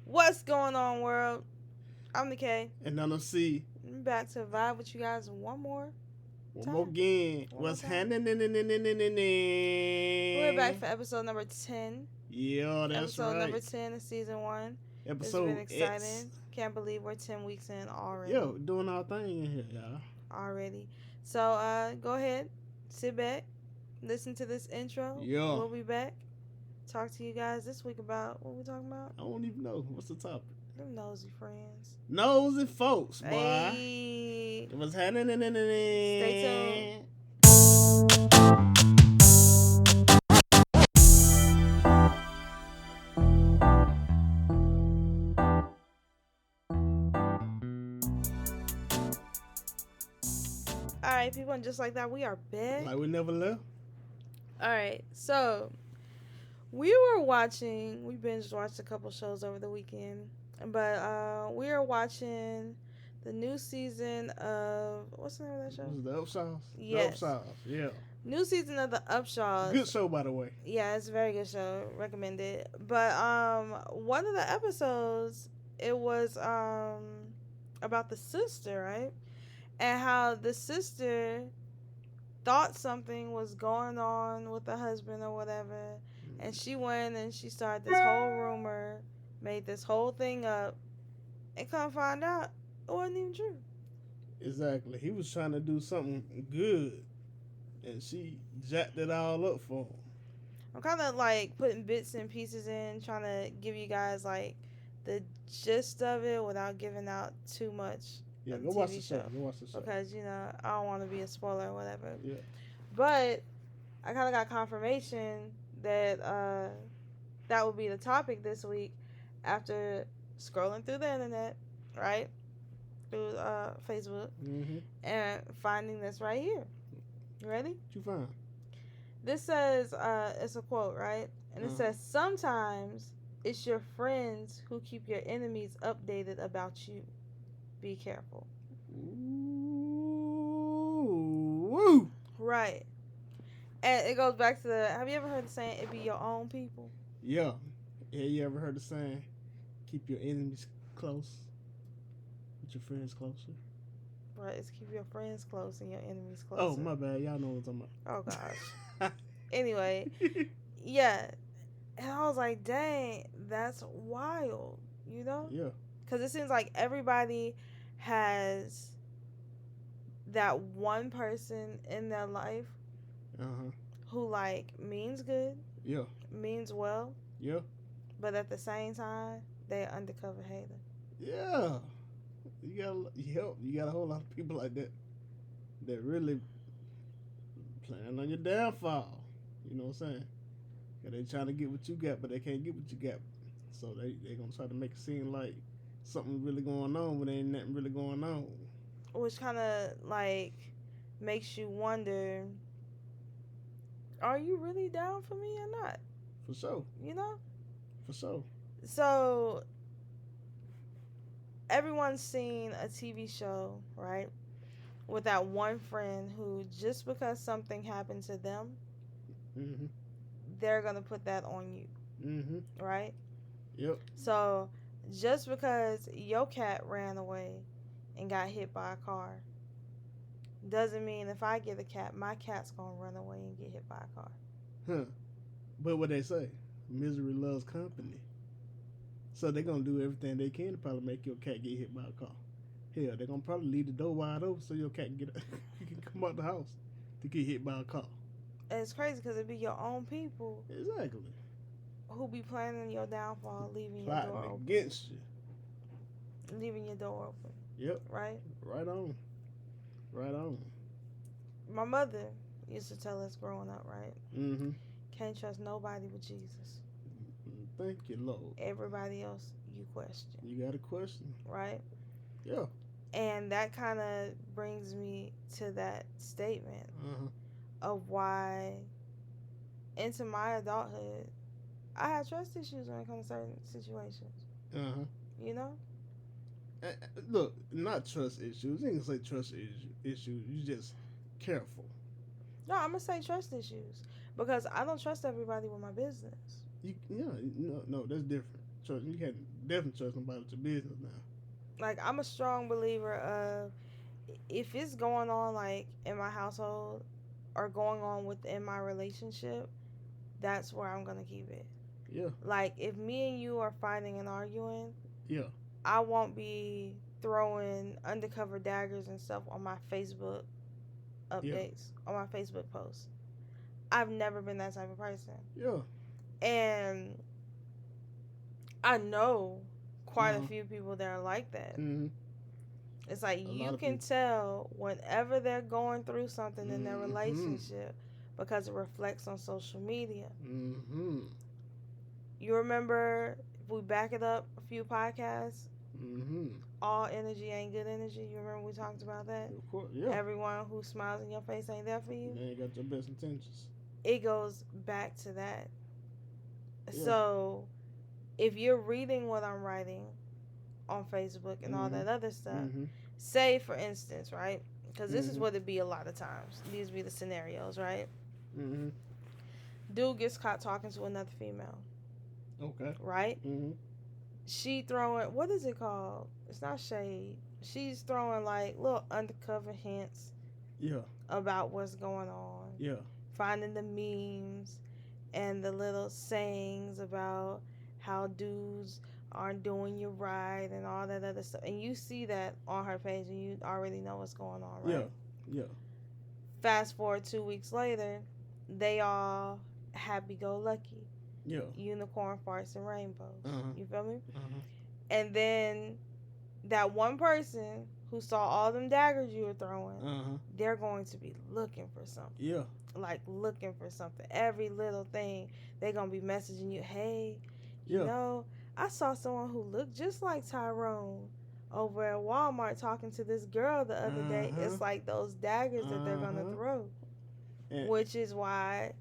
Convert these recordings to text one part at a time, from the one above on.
What's going on, world? I'm the K. And I'm C. I'm back to vibe with you guys one more One more time. again. One more What's time. happening? We're back for episode number 10. Yeah, that's Episode number right. 10 of season 1. It's been Episode X. exciting. Can't believe we're 10 weeks in already. Yo, doing our thing in here, y'all. Already. So, go ahead. Sit back. Listen to this intro. Yeah. We'll be back. Talk to you guys this week about what we talking about. I don't even know. What's the topic? Them nosy friends. Nosy folks, boy. Hey. What's happening? Stay tuned. Alright, people, and just like that, we are back. Like we never left. Alright, so we binge watched a couple shows over the weekend, but we are watching the new season of, what's the name of that show? Was it the Upshaws? Yes. The Upshaws, yeah. New season of the Upshaws. Good show, by the way. Yeah, it's a very good show. Recommend it. But one of the episodes, it was about the sister, right? And how the sister thought something was going on with the husband or whatever, and she went and she started this whole rumor, made this whole thing up, and come find out it wasn't even true. Exactly. He was trying to do something good, and she jacked it all up for him. I'm kind of like putting bits and pieces in, trying to give you guys like the gist of it without giving out too much. Yeah, go watch the show. Go watch the show. Because, I don't want to be a spoiler or whatever. Yeah. But I kind of got confirmation that that would be the topic this week after scrolling through the internet, right? Through Facebook, and finding this right here. You ready? What you find? This says, it's a quote, right? And it says, sometimes it's your friends who keep your enemies updated about you. Be careful. Ooh. Right. And it goes back to have you ever heard the saying, it be your own people? Yeah. Yeah, you ever heard the saying, keep your enemies close, but your friends closer? Right, it's keep your friends close and your enemies closer. Oh, my bad. Y'all know what I'm talking about. Oh, gosh. Anyway, yeah. And I was like, dang, that's wild, Yeah. Because it seems like everybody has that one person in their life who, like, means good. Yeah. Means well. Yeah. But at the same time, they're an undercover hater. Yeah. You got a whole lot of people like that that really plan on your downfall. You know what I'm saying? They trying to get what you got, but they can't get what you got. So they gonna try to make it seem like something really going on, but there ain't nothing really going on. Which kind of like makes you wonder, are you really down for me or not? For sure. For sure. So everyone's seen a TV show, right? With that one friend who, just because something happened to them, they're gonna put that on you, right? Yep. So just because your cat ran away and got hit by a car doesn't mean if I get a cat, my cat's gonna run away and get hit by a car. But what they say, misery loves company. So they're gonna do everything they can to probably make your cat get hit by a car. Hell, they're gonna probably leave the door wide open so your cat can can come out the house to get hit by a car. And it's crazy because it be your own people. Exactly. Who be planning your downfall, leaving plotting your door open. Against you. Leaving your door open. Yep. Right? Right on. My mother used to tell us growing up, right? Can't trust nobody but Jesus. Thank you, Lord. Everybody else you question. You got a question. Right? Yeah. And that kind of brings me to that statement of why, into my adulthood, I had trust issues when it comes to certain situations. Look, not trust issues. You ain't gonna say trust issues. You just careful. No, I'm gonna say trust issues because I don't trust everybody with my business. No, that's different. trust. You can't definitely trust nobody with your business now. Like, I'm a strong believer of, if it's going on like in my household or going on within my relationship, that's where I'm gonna keep it. Yeah, Like, if me and you are fighting and arguing, yeah, I won't be throwing undercover daggers and stuff on my Facebook yeah, updates, on my Facebook posts. I've never been that type of person. yeah. And I know quite a Uh-huh. few people that are like that. Mm-hmm. It's like A you lot of can people. tell whenever they're going through something in their Mm-hmm. relationship because it reflects on social media. Mm-hmm. You remember, if we back it up a few podcasts, Mm-hmm. all energy ain't good energy. You remember we talked about that? Of course, yeah. Everyone who smiles in your face ain't there for you. They ain't got your best intentions. It goes back to that. Yeah. So if you're reading what I'm writing on Facebook and all Mm-hmm. that other stuff, Mm-hmm. say for instance, right? Because this is Mm-hmm. what it be a lot of times. These be the scenarios, right? Mm-hmm. Dude gets caught talking to another female, Okay. right? Mm-hmm. She throwing, what is it called? It's not shade. She's throwing like little undercover hints Yeah. about what's going on, Yeah. finding the memes and the little sayings about how dudes aren't doing you right and all that other stuff. And you see that on her page and you already know what's going on, Yeah. right? Yeah. Fast forward 2 weeks later, they all happy go lucky. Yeah. Unicorn farts and rainbows. Uh-huh. You feel me? Uh-huh. And then that one person who saw all them daggers you were throwing, Uh-huh. they're going to be looking for something. Yeah. Like, looking for something. Every little thing, they're going to be messaging you, hey, you Yeah. know, I saw someone who looked just like Tyrone over at Walmart talking to this girl the other day. Uh-huh. It's like those daggers that they're going to Uh-huh. throw. And, Which is why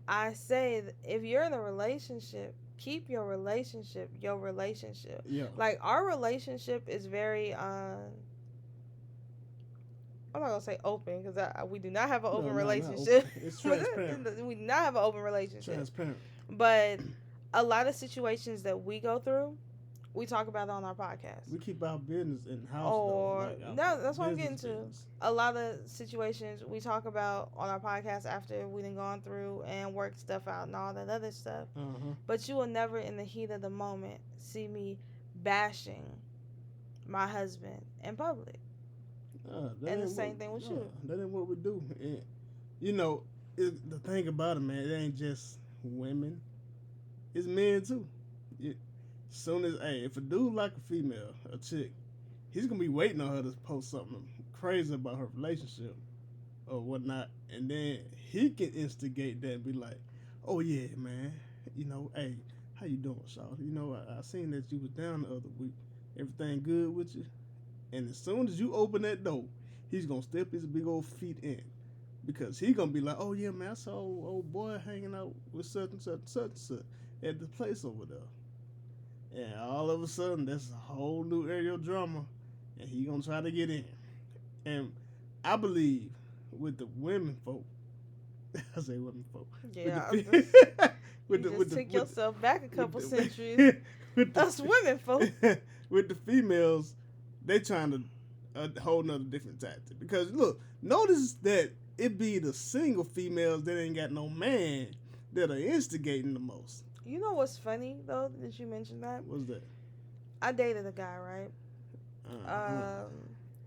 I say, if you're in a relationship, keep your relationship your relationship. yeah. Like, our relationship is very I'm not gonna say open because we do not have an open No, not relationship. open. It's transparent. We do not have an open relationship. Transparent. But a lot of situations that we go through, we talk about it on our podcast. We keep our business in house though. Or Like no, that's what I'm getting business to. business. A lot of situations we talk about on our podcast after we done gone through and worked stuff out and all that other stuff. Uh-huh. But you will never, in the heat of the moment, see me bashing my husband in public. And the same thing with you. That ain't what we do. And, you know, the thing about it, man, it ain't just women. It's men too. Soon as, hey, if a dude like a female, a chick, he's gonna be waiting on her to post something crazy about her relationship or whatnot, and then he can instigate that and be like, "Oh yeah, man, you know, hey, how you doing, Shaw? You know, I seen that you was down the other week. Everything good with you?" And as soon as you open that door, he's gonna step his big old feet in. Because he gonna be like, "Oh yeah, man, I saw old boy hanging out with such and such and such and such at the place over there." And all of a sudden, that's a whole new area of drama, and he gonna try to get in. And I believe with the women folk, I say women folk. Yeah, with the, you just took yourself back a couple centuries. with Us women folk. with the females, they trying to a whole nother different tactic. Because look, notice that it be the single females that ain't got no man that are instigating the most. You know what's funny though that you mentioned that? What's that? I dated a guy, right?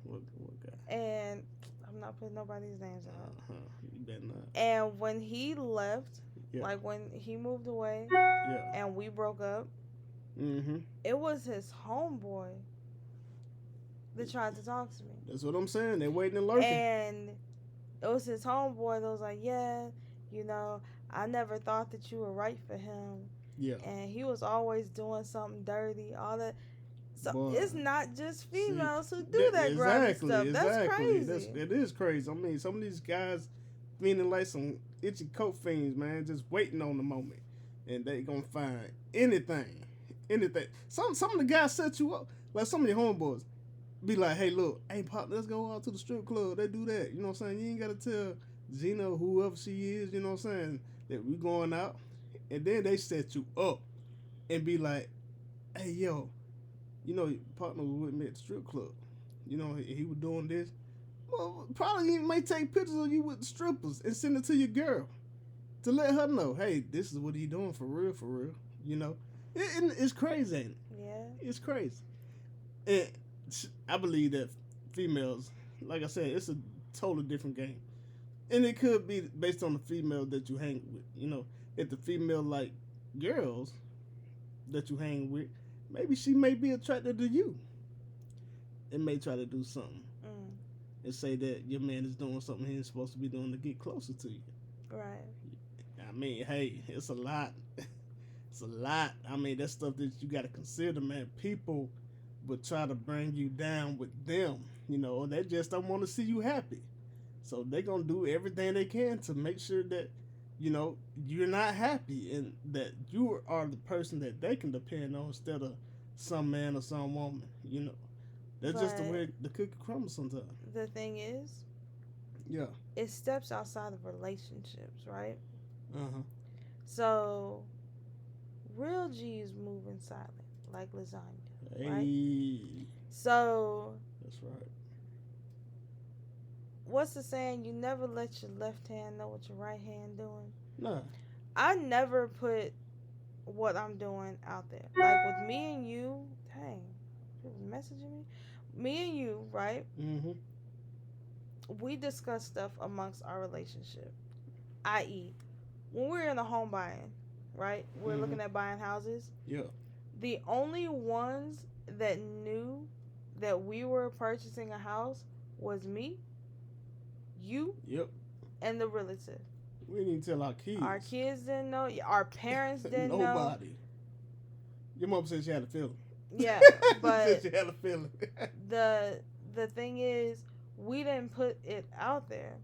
What guy? And I'm not putting nobody's names out. You better not. And when he left, Yeah. like when he moved away, Yeah. and we broke up, Mm-hmm. it was his homeboy that tried to talk to me. That's what I'm saying. They waiting and lurking. And it was his homeboy that was like, yeah, you know, I never thought that you were right for him. Yeah. And he was always doing something dirty, all that. So Boy. it's not just females who do that grimy stuff. That's crazy. It is crazy. I mean, some of these guys feeling like some itchy coat fiends, man, just waiting on the moment. And they gonna find anything. Some of the guys set you up. Like some of your homeboys be like, hey, look, hey, pop, let's go out to the strip club. They do that. You know what I'm saying? You ain't got to tell Gina or whoever she is, you know what I'm saying, that we going out. And then they set you up and be like, hey yo, your partner was with me at the strip club. He was doing this. Well, probably he may take pictures of you with the strippers and send it to your girl to let her know, hey, this is what he doing for real, for real. You know, it's crazy, ain't it? Yeah. It's crazy. And I believe that females, like I said, it's a totally different game. And it could be based on the female that you hang with. If the female like girls that you hang with, maybe she may be attracted to you and may try to do something Mm. and say that your man is doing something he ain't supposed to be doing to get closer to you. Right. I mean, hey, it's a lot. It's a lot. I mean, that's stuff that you got to consider, man. People would try to bring you down with them. They just don't want to see you happy. So they're going to do everything they can to make sure that, you're not happy and that you are the person that they can depend on instead of some man or some woman. That's just the But way the cookie crumbles sometimes. the thing is, Yeah. it steps outside of relationships, right? Uh-huh. So real G's move in silent, like lasagna, right? Hey. So That's right. what's the saying? You never let your left hand know what your right hand doing. Nah. I never put what I'm doing out there. Like with me and you, dang, people messaging me. Me and you, right? Mm-hmm. We discuss stuff amongst our relationship. I.e., when we're in a home buying, right? We're Mm-hmm. looking at buying houses. Yeah. The only ones that knew that we were purchasing a house was me, you, Yep. and the relative. We didn't tell our kids. Our kids didn't know. Our parents didn't know. Nobody. Your mom said she had a feeling. Yeah, She but said she had a feeling. the thing is, we didn't put it out there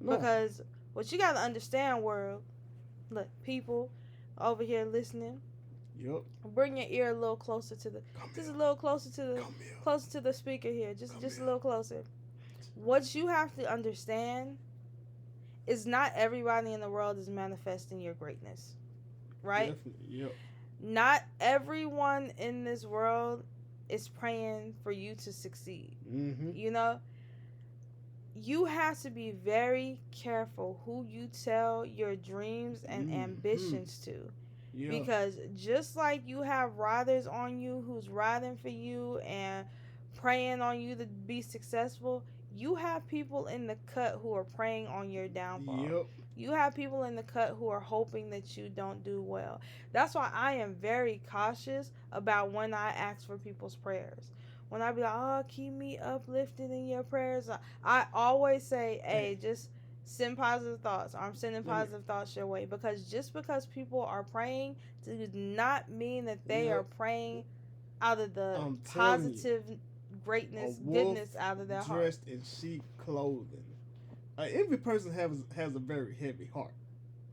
No. because what you got to understand, world, look, people over here listening, Yep. bring your ear a little closer to the, Come just here. a little closer to the, Come here. closer to the speaker here, just Come a here. little closer. What you have to understand is not everybody in the world is manifesting your greatness, right? Definitely. Yep. Not everyone in this world is praying for you to succeed. Mm-hmm. You have to be very careful who you tell your dreams and ambitions to. Yeah. Because just like you have riders on you who's riding for you and praying on you to be successful, you have people in the cut who are praying on your downfall. Yep. You have people in the cut who are hoping that you don't do well. That's why I am very cautious about when I ask for people's prayers. When I be like, oh, keep me uplifted in your prayers, I always say, hey, just send positive thoughts. I'm sending positive thoughts your way. Because just because people are praying does not mean that they are praying out of the positive greatness, goodness out of their heart. Dressed in sheep clothing. Every person has a very heavy heart.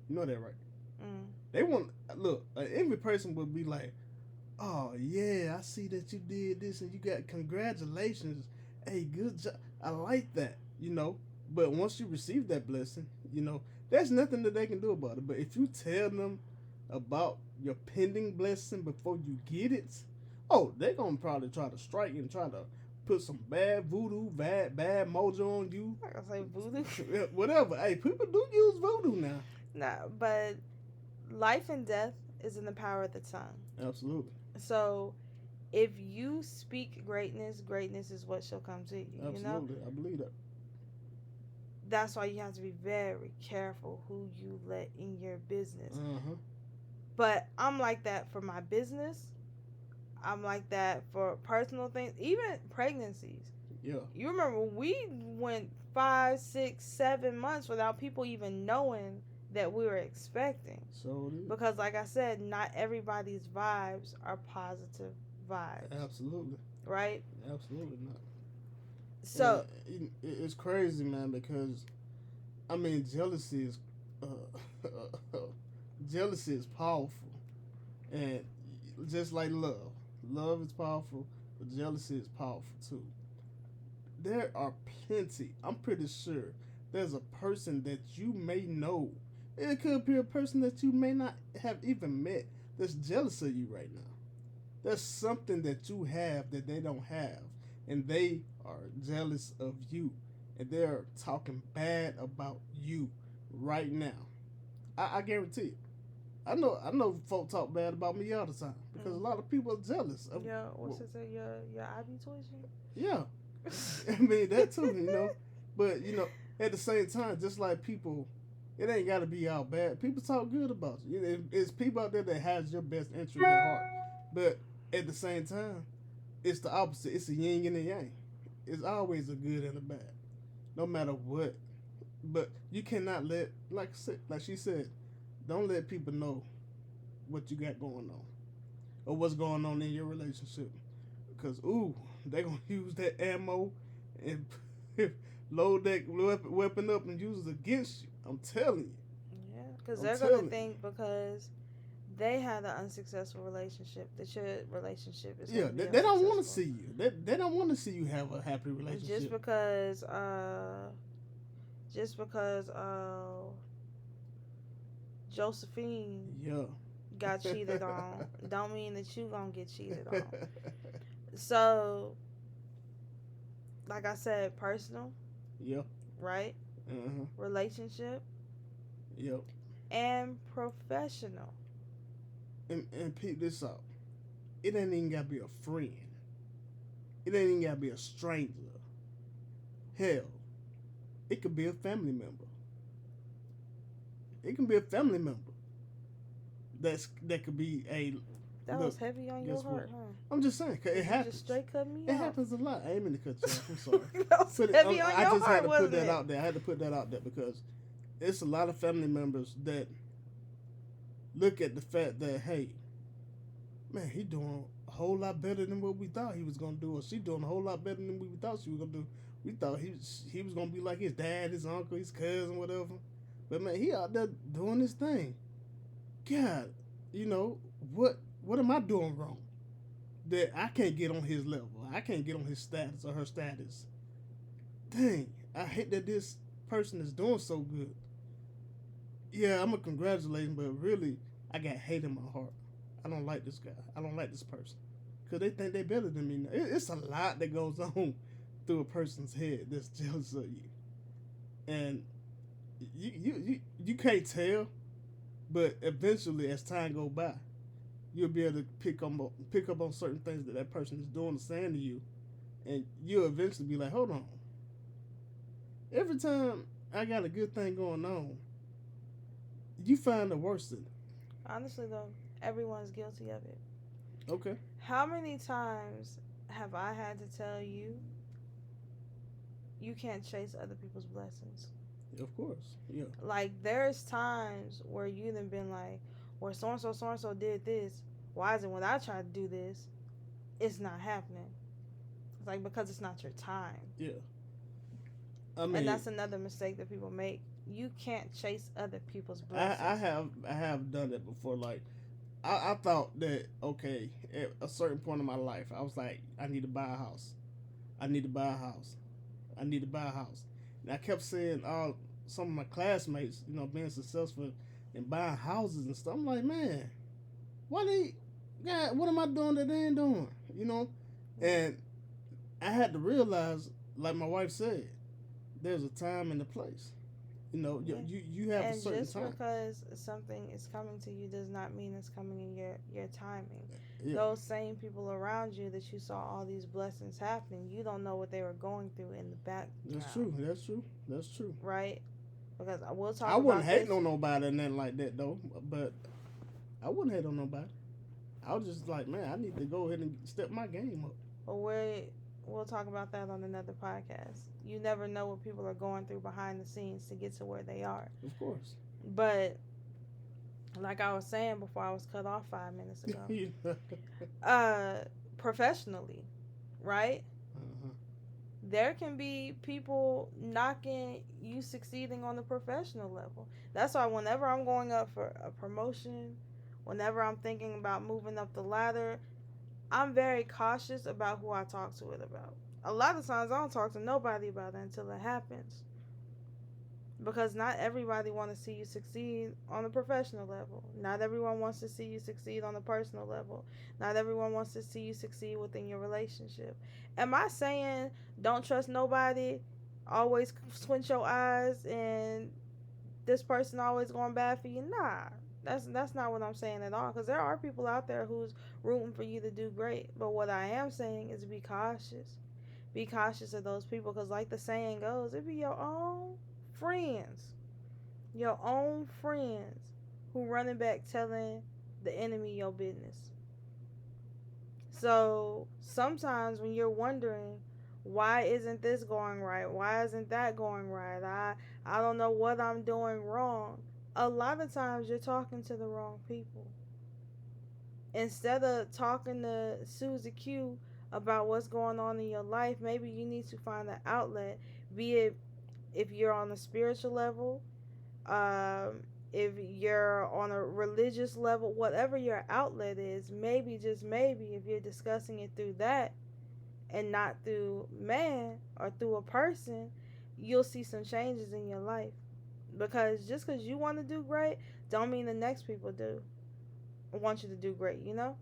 You know that, right? Mm. They want look. Every person would be like, "Oh yeah, I see that you did this and you got congratulations. Hey, good job. I like that." But once you receive that blessing, there's nothing that they can do about it. But if you tell them about your pending blessing before you get it, they're gonna probably try to strike and try to put some bad voodoo, bad mojo on you. I gonna say voodoo. Whatever. Hey, people do use voodoo now. Nah, but life and death is in the power of the tongue. Absolutely. So if you speak greatness, greatness is what shall come to you. Absolutely. I believe that. That's why you have to be very careful who you let in your business. Uh-huh. But I'm like that for my business. I'm like that for personal things, even pregnancies. Yeah. You remember we went 5, 6, 7 months without people even knowing that we were expecting. So it is. Because like I said, not everybody's vibes are positive vibes. Absolutely. Right? Absolutely not. So it's crazy, man, because I mean jealousy is jealousy is powerful, and just like love is powerful, but jealousy is powerful too. There are plenty. I'm pretty sure there's a person that you may know. It could be a person that you may not have even met that's jealous of you right now. There's something that you have that they don't have, and they are jealous of you, and they're talking bad about you right now. I guarantee it. I know folk talk bad about me all the time because a Mm. lot of people are jealous of. Yeah, what's Well, it say? Your eye be twitching. yeah, I mean that too, But at the same time, just like people, it ain't got to be all bad. People talk good about you. It's people out there that has your best interest at heart. But at the same time, it's the opposite. It's a yin and a yang. It's always a good and a bad, no matter what. But you cannot let, like she said, don't let people know what you got going on or what's going on in your relationship. Because they gonna use that ammo and load that weapon up and use it against you. I'm telling you. Yeah, because I'm they're gonna telling think because they had an unsuccessful relationship that your relationship is you. Yeah, gonna be they don't want to unsuccessful. see you. They don't want to see you have a happy Just relationship. because just because Josephine Yeah. got cheated on don't mean that you gonna get cheated on. So, like I said, personal, Yep. right? Uh-huh. Relationship Yep. and professional. And peep this out. It ain't even gotta be a friend. It ain't even gotta be a stranger. Hell, it could be a family member. It can be a family member. That could be a That look. was heavy on your Guess what? heart, huh? I'm just saying, 'cause it Did you just happens. straight cut me It off? happens a lot. I ain't mean to cut you off. I'm sorry. That was Put it. heavy on I your just had heart, to put wasn't that it? out there. I had to put that out there because it's a lot of family members that look at the fact that, hey, man, he doing a whole lot better than what we thought he was gonna do, or she doing a whole lot better than we thought she was gonna do. We thought he was gonna be like his dad, his uncle, his cousin, whatever. But man, he out there doing his thing. God, you know what am I doing wrong that I can't get on his level? I can't get on his status or her status. Dang, I hate that this person is doing so good. Yeah, I'm gonna congratulate him, but really, I got hate in my heart. I don't like this guy. I don't like this person because they think they better than me. Now. It's a lot that goes on through a person's head that's jealous of you, and you can't tell. But eventually, as time go by, you'll be able to pick up on certain things that person is doing or saying to you, and you'll eventually be like, hold on. Every time I got a good thing going on, you find the worst in it. Honestly, though, everyone's guilty of it. Okay. How many times have I had to tell you you can't chase other people's blessings? Of course. Yeah. Like, there's times where you done been like, well, so and so did this. Why is it when I try to do this, it's not happening? It's like because it's not your time. Yeah. I And mean, that's another mistake that people make. You can't chase other people's I blessings. have done that before. Like I thought that okay, at a certain point in my life, I was like, I need to buy a house. I need to buy a house. I need to buy a house. And I kept saying all some of my classmates, being successful and buying houses and stuff. I'm like, man, why they God, what am I doing that they ain't doing? And I had to realize, like my wife said, there's a time and a place. Yeah. You have a And certain just time. because something is coming to you does not mean it's coming in your timing. Yeah, Those same people around you that you saw all these blessings happening, you don't know what they were going through in the that's background, true. That's true. That's true. right? Because we'll I talk wouldn't about hate this. on nobody or nothing like that though. But I wouldn't hate on nobody. I was just like, man, I need to go ahead and step my game up. But we'll talk about that on another podcast. You never know what people are going through behind the scenes to get to where they are. Of course. But like I was saying before I was cut off 5 minutes ago, uh-huh. uh, professionally, right? There can be people knocking you succeeding on the professional level. That's why whenever I'm going up for a promotion, whenever I'm thinking about moving up the ladder, I'm very cautious about who I talk to it about. A lot of times I don't talk to nobody about it until it happens because not everybody wants to see you succeed on a professional level. Not everyone wants to see you succeed on a personal level. Not everyone wants to see you succeed within your relationship. Am I saying don't trust nobody? Always squint your eyes and this person always going bad for you? Nah. That's not what I'm saying at all, because there are people out there who's rooting for you to do great. But what I am saying is be cautious. Be cautious of those people, because like the saying goes, it be your own friends, your own friends who running back telling the enemy your business. So sometimes when you're wondering, why isn't this going right, why isn't that going right, I don't know what I'm doing wrong, a lot of times you're talking to the wrong people. Instead of talking to Susie Q about what's going on in your life, maybe you need to find an outlet, be it if you're on a spiritual level, um, if you're on a religious level, whatever your outlet is, maybe, just maybe, if you're discussing it through that and not through man or through a person, you'll see some changes in your life. Because just because you want to do great, don't mean the next people do want you to do great, you know?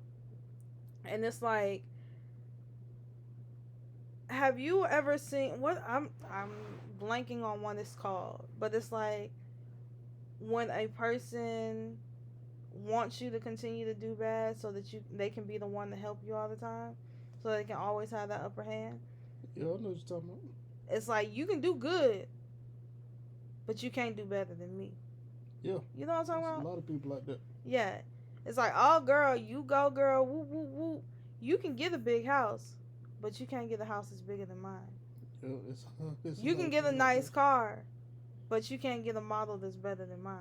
And it's like, have you ever seen what I'm blanking on what it's called, but it's like when a person wants you to continue to do bad so that they can be the one to help you all the time, so they can always have that upper hand. Yeah, I know what you're talking about. It's like you can do good, but you can't do better than me. Yeah, You know what I'm talking there's a about? lot of people like that. Yeah. It's like, oh girl, you go girl, whoop whoop whoop. You can get a big house, but you can't get a house that's bigger than mine. Yeah, it's a You lot can of get a people like nice that. car, but you can't get a model that's better than mine.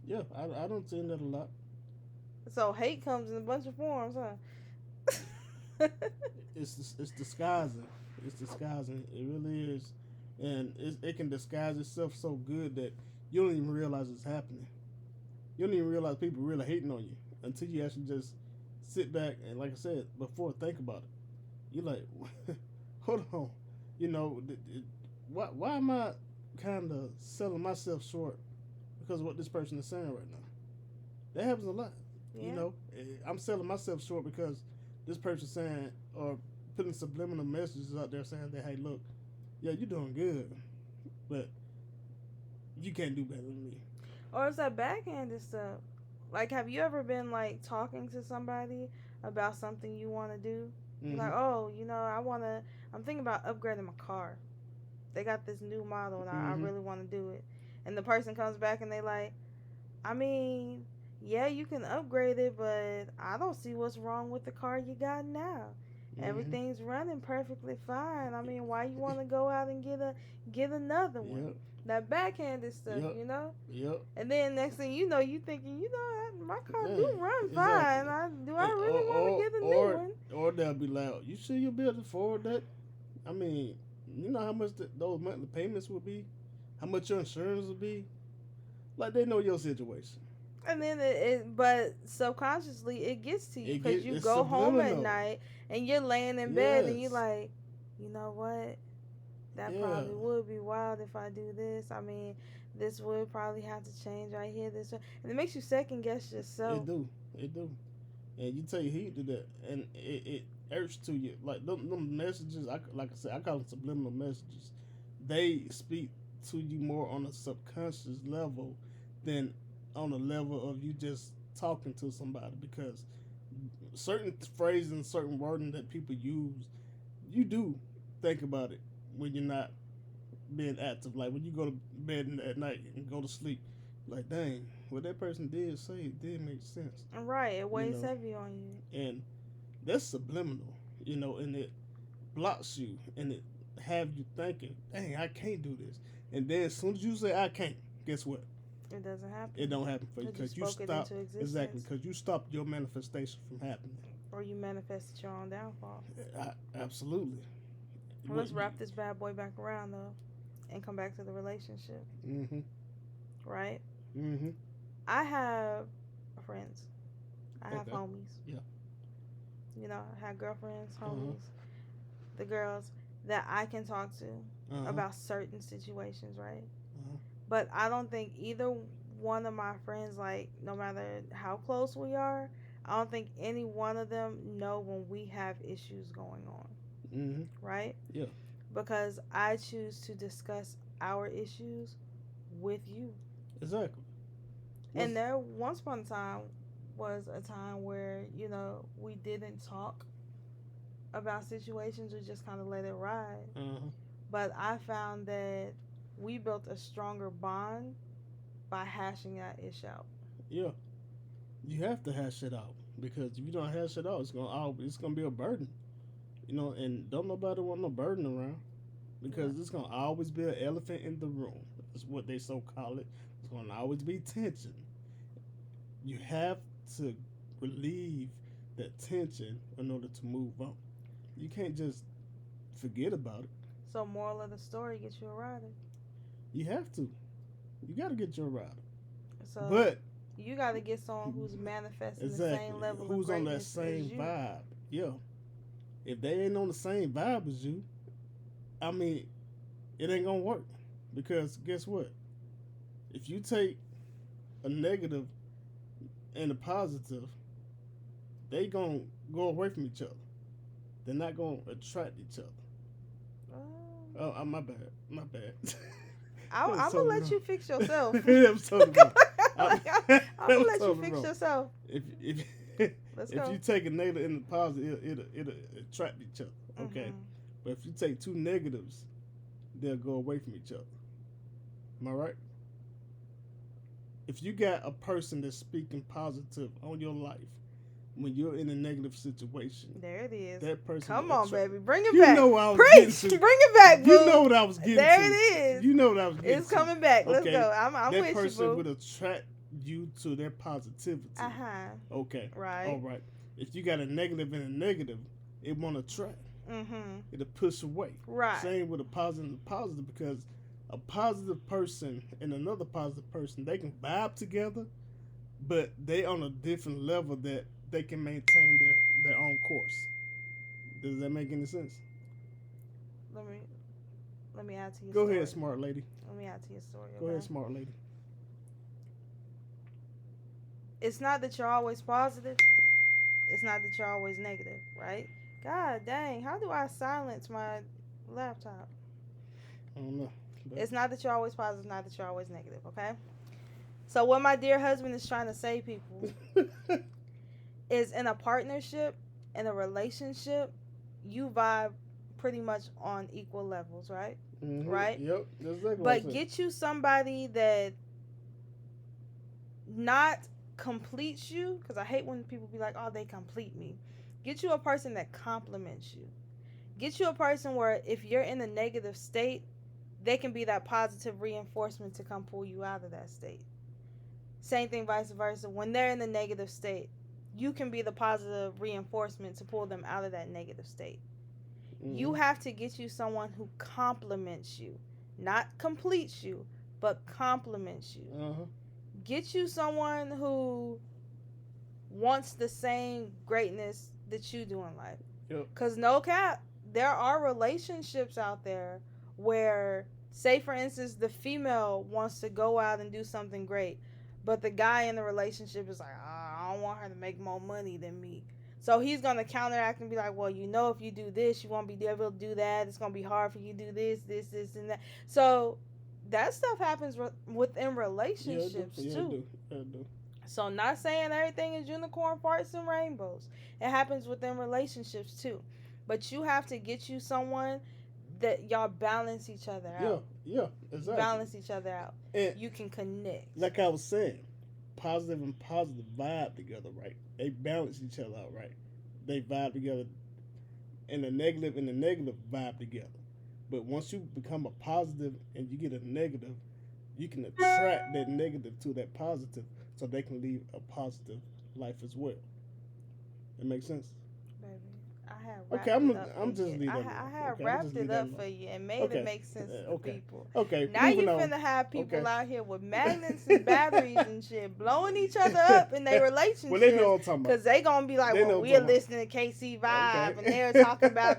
Yeah, I don't see that a lot. So hate comes in a bunch of forms, huh? It's disguising. It's disguising. It really is, and it can disguise itself so good that you don't even realize it's happening. You don't even realize people really hating on you until you actually just sit back and, like I said before, think about it. You're like, hold on, you know, why am I kind of selling myself short because of what this person is saying right now? That happens a lot. You Yeah. know, I'm selling myself short because this person saying or putting subliminal messages out there saying that, hey, look, yeah, you're doing good, but you can't do better than me. Or it's that backhanded stuff. Like, have you ever been like talking to somebody about something you want to do? You're Mm-hmm. like, oh, I'm thinking about upgrading my car. They got this new model and I Mm-hmm. really want to do it. And the person comes back and they like, I mean, yeah, you can upgrade it, but I don't see what's wrong with the car you got now. Mm-hmm. Everything's running perfectly fine. I mean, why you want to go out and get another one? Yep. That backhanded stuff, Yep. you know. Yep. And then next thing you know, you thinking, my car do Dang. run fine. Exactly. Do I And, really want to get a new one? or they'll be like, you sure you'll be able to afford that? I mean, you know how much those monthly payments would be, how much your insurance would be. Like they know your situation. And then but subconsciously it gets to you because you It's go home at subliminal. night and you're laying in bed and you're Yes. like, you know what? That Yeah. probably would be wild if I do this. I mean, this would probably have to change right here. And it makes you second guess It yourself. do. It do. And you take heed to that, and it irks to you. Like them messages, like I said, I call them subliminal messages. They speak to you more on a subconscious level than on a level of you just talking to somebody, because certain phrases and certain wording that people use, you do think about it when you're not being active. Like when you go to bed at night and go to sleep, like dang, what that person did say it did make sense, Right, it you weighs know. heavy on you. And that's subliminal, you know, and it blocks you and it have you thinking, dang, I can't do this. And then as soon as you say I can't, guess what? It doesn't It happen don't happen for you because you because you spoke it stop into exactly existence, because you stopped your manifestation from happening. or you manifested your own downfall. Absolutely. Well, let's wrap this bad boy back around though, and come back to the relationship. Mm-hmm. Right? Mm-hmm. I have friends. I have Okay. homies. Yeah. I have girlfriends, Uh-huh. homies, the girls that I can talk to. Uh-huh. about certain situations, right? Uh-huh. But I don't think either one of my friends, like, no matter how close we are, I don't think any one of them know when we have issues going on, Mm-hmm. right? Yeah. Because I choose to discuss our issues with you. Exactly. And What's there once upon a time was a time where, we didn't talk about situations, we just kind of let it ride. uh-huh. But I found that we built a stronger bond by hashing that ish out. Yeah. You have to hash it out because if you don't hash it out, it's gonna be a burden. And don't nobody want no burden around Yeah. because it's gonna always be an elephant in the room. That's what they so call it. It's gonna always be tension. You have to relieve that tension in order to move on. You can't just forget about it. So, moral of the story, get you a rider. You have to. You got to get your rider. So, But you got to get someone who's manifesting the same exactly, level of who's on that greatness as same you. vibe? Yeah. If they ain't on the same vibe as you, I mean, it ain't gonna work. Because guess what? If you take a negative and a positive, they gonna go away from each other. They're not gonna attract each other. Um, My bad. My bad. I'm That was gonna totally let wrong. you fix yourself. That was totally wrong. I'm That gonna was let you totally fix wrong. yourself. If Let's if you go. take a negative and a positive, it'll attract each other. Okay, Mhm. but if you take two negatives, they'll go away from each other. Am I right? If you got a person that's speaking positive on your life when you're in a negative situation, There it is. that person Come will on, attract. baby. Bring it You back. know what I was Preach. getting to. Bring it back, boo. You know what I was getting There to. it is. You know what I was getting It's to. coming back. Let's Okay, go. I'm that with you, person boo. would attract you to their positivity. Uh-huh. Okay, Right. all right. If you got a negative and a negative, it won't attract. Mm-hmm. It'll push away. Right. Same with a positive and a positive because a positive person and another positive person, they can vibe together, but they on a different level that they can maintain their own course. Does that make any sense? Let me let me add to your Go ahead, story. smart lady. Let me add to your story, Go ahead, okay? smart lady. It's not that you're always positive. It's not that you're always negative, right? God dang, how do I silence my laptop? I don't know. It's not that you're always positive, not that you're always negative, okay? So what my dear husband is trying to say, people, But is in a partnership, in a relationship, you vibe pretty much on equal levels, right? Right? Yep, that's exactly what I But said. get you somebody that not completes you, because I hate when people be like, oh, they complete me. Get you a person that complements you. Get you a person where if you're in a negative state, they can be that positive reinforcement to come pull you out of that state. Same thing, vice versa. When they're in the negative state, you can be the positive reinforcement to pull them out of that negative state. You Mm-hmm. have to get you someone who complements you, not completes you, but complements you. Uh-huh. Get you someone who wants the same greatness that you do in life. Yep. Because, no cap, there are relationships out there where, say, for instance, the female wants to go out and do something great, but the guy in the relationship is like, I don't want her to make more money than me. So he's going to counteract and be like, well, if you do this, you won't be able to do that. It's going to be hard for you to do this, and that. So that stuff happens within relationships, Yeah, too. I do. So, not saying everything is unicorn farts and rainbows. It happens within relationships too. But you have to get you someone that y'all balance each other out. Yeah, exactly. Balance each other out. And You can connect. like I was saying, positive and positive vibe together, right? They balance each other out, right? They vibe together, and the negative vibe together. But once you become a positive and you get a negative, you can attract that negative to that positive, so they can lead a positive life as well. That makes sense. Baby, I had Okay, wrapped it up for I'm just you. leave that I alone. had Okay, I'm wrapped just it leave that up alone. for you and made Okay, it make sense to okay, people. okay. Now you Moving on. finna have people Okay. out here with magnets and batteries and shit blowing each other up in their relationships. Well, they know what I'm talking about. Because they gonna be like, They know well, what we're I'm talking listening to KC Vibe, about. and they're talking about.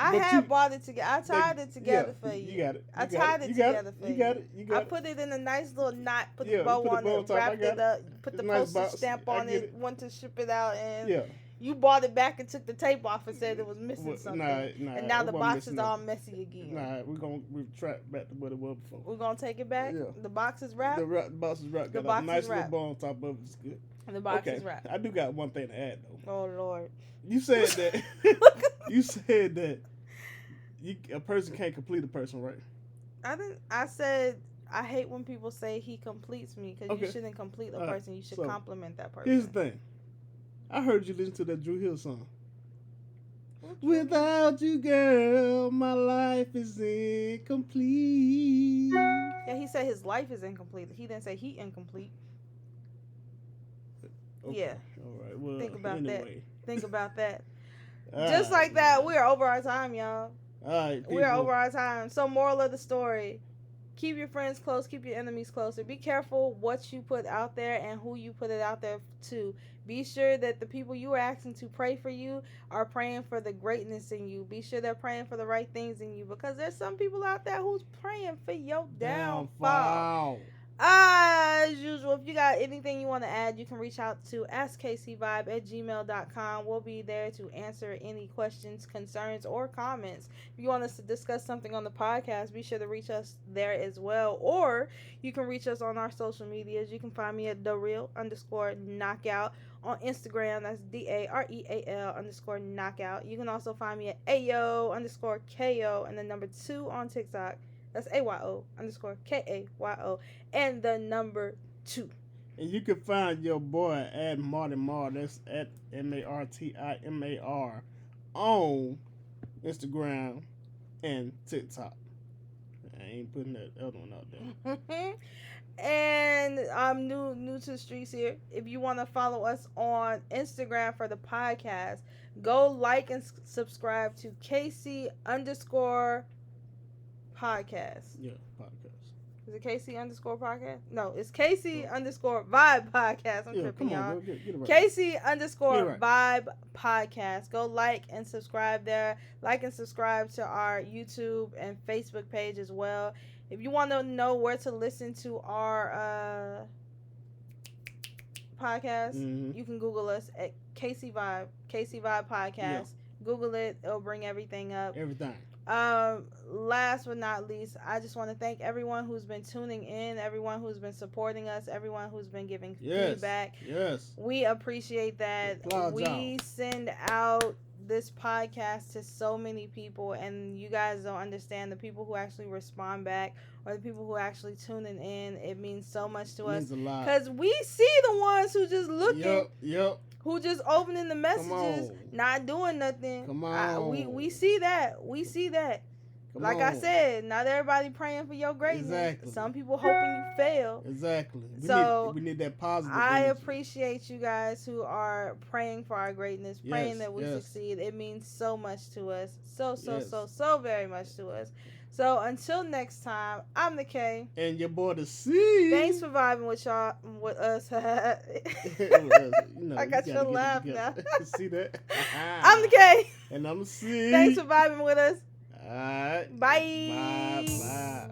I But had bought it together. I tied it together for you. You got it. I tied it together for you. You got it. You got I it. put it in a nice little knot, put the Yeah, bow you put the on bow on it, top, I wrapped got it it. up, put It's the a nice postage box. stamp I on get it, went to ship it out, and Yeah. you bought it back and took the tape off and said it was missing Well, something. nah, And now it the wasn't box is missing all nothing. messy again. Nah, we've tracked back to what it was before. We're going to take it back? Yeah. The box is wrapped? The box is wrapped. The Got box a is nice little wrapped. bow on top of it. It's good. The box Okay. is wrapped. I do got one thing to add though. Oh Lord. You said that. You said that a person can't complete a person, right? I said I hate when people say he completes me because you shouldn't complete a person. You should compliment that person. Here's the thing. I heard you listen to that Drew Hill song. Without you, girl, my life is incomplete. Yeah, he said his life is incomplete. He didn't say he incomplete. Okay. Yeah. All right. Well, think about anyway. that. Think about that. Just like that, we are over our time, y'all. All right. We are over our time. So, moral of the story: keep your friends close, keep your enemies closer. Be careful what you put out there and who you put it out there to. Be sure that the people you are asking to pray for you are praying for the greatness in you. Be sure they're praying for the right things in you, because there's some people out there who's praying for your downfall. As usual, if you got anything you want to add, you can reach out to askkcvibe@gmail.com. We'll be there to answer any questions, concerns, or comments. If you want us to discuss something on the podcast, be sure to reach us there as well. Or you can reach us on our social medias. You can find me at @thereal_knockout on Instagram. That's DAREAL_knockout. You can also find me at AYO_KO and the number 2 on TikTok. That's AYO_KAYO and the number 2. And you can find your boy at Marty Mar. That's at MARTIMAR on Instagram and TikTok. I ain't putting that other one out there. And I'm new to the streets here. If you want to follow us on Instagram for the podcast, go like and subscribe to KC_podcast. Yeah, podcast. Is it KC_podcast? No, it's KC_vibe podcast. I'm tripping, y'all. Get it right. KC_vibe podcast. Go like and subscribe there. Like and subscribe to our YouTube and Facebook page as well. If you want to know where to listen to our podcast, you can Google us at KC Vibe podcast. Yeah. Google it. It'll bring everything up. Everything. Last but not least, I just want to thank everyone who's been tuning in, everyone who's been supporting us, everyone who's been giving feedback. Yes. We appreciate that. We send out this podcast to so many people, and you guys don't understand the people who actually respond back or the people who actually tuning in. It means so much to us. It means a lot. Because we see the ones who just looking. Yep. Who just opening the messages, not doing nothing. Come on. We see that. We see that. Like I said, not everybody praying for your greatness. Exactly. Some people hoping you fail. Exactly. We need that positive I energy. appreciate you guys who are praying for our greatness, praying that we succeed. It means so much to us. So very much to us. So until next time, I'm the K. And your boy the C. Thanks for vibing with us. I got your laugh now. See that? I'm the K. And I'm the C. Thanks for vibing with us. All right. Bye. Bye.